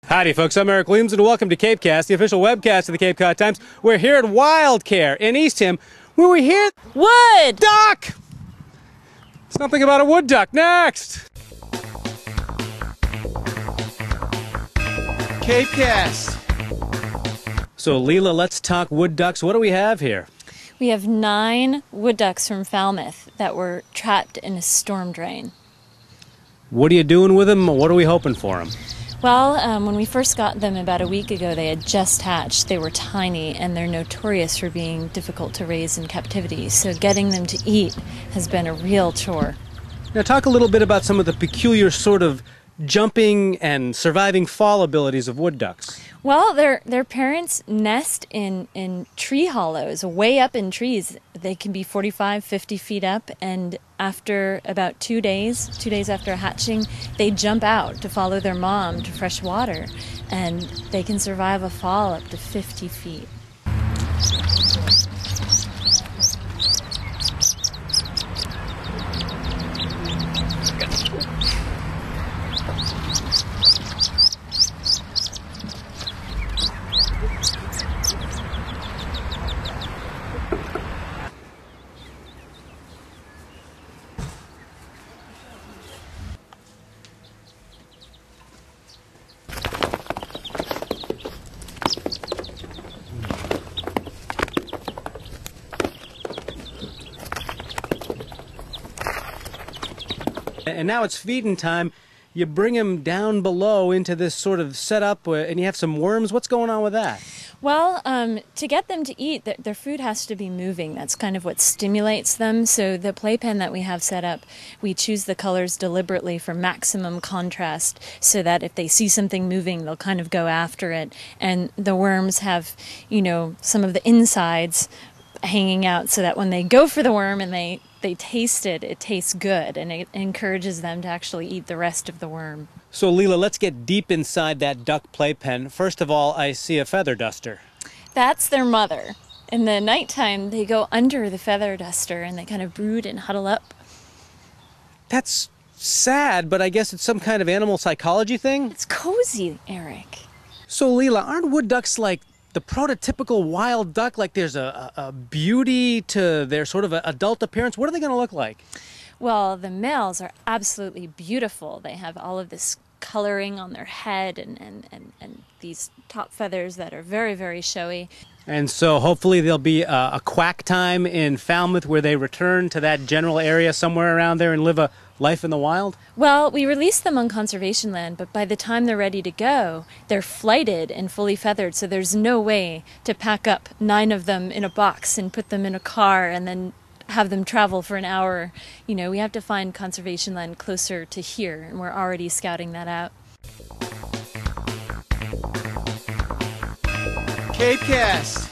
Howdy folks, I'm Eric Williams and welcome to CapeCast, the official webcast of the Cape Cod Times. We're here at Wildcare in Eastham, where we hear wood duck! Something about a wood duck next! CapeCast. So Leela, let's talk wood ducks. What do we have here? We have 9 wood ducks from Falmouth that were trapped in a storm drain. What are you doing with them? What are we hoping for them? Well, when we first got them about a week ago, they had just hatched. They were tiny, and they're notorious for being difficult to raise in captivity. So getting them to eat has been a real chore. Now talk a little bit about some of the peculiar sort of jumping and surviving fall abilities of wood ducks. Well, their parents nest in tree hollows, way up in trees. They can be 45, 50 feet up, and after about 2 days after hatching, they jump out to follow their mom to fresh water, and they can survive a fall up to 50 feet. And now it's feeding time. You bring them down below into this sort of setup and you have some worms. What's going on with that? Well, to get them to eat, their food has to be moving. That's kind of what stimulates them. So the playpen that we have set up, we choose the colors deliberately for maximum contrast so that if they see something moving, they'll kind of go after it. And the worms have, some of the insides hanging out so that when they go for the worm and they taste it, it tastes good, and it encourages them to actually eat the rest of the worm. So Leela, let's get deep inside that duck playpen. First of all, I see a feather duster. That's their mother. In the nighttime, they go under the feather duster and they kind of brood and huddle up. That's sad, but I guess it's some kind of animal psychology thing? It's cozy, Eric. So Leela, aren't wood ducks like the prototypical wild duck? Like there's a beauty to their sort of adult appearance? What are they going to look like? Well, the males are absolutely beautiful. They have all of this coloring on their head and these top feathers that are very, very showy. And so hopefully there'll be a quack time in Falmouth where they return to that general area somewhere around there and live a life in the wild? Well, we release them on conservation land, but by the time they're ready to go, they're flighted and fully feathered, so there's no way to pack up 9 of them in a box and put them in a car and then have them travel for an hour. We have to find conservation land closer to here, and we're already scouting that out. CapeCast.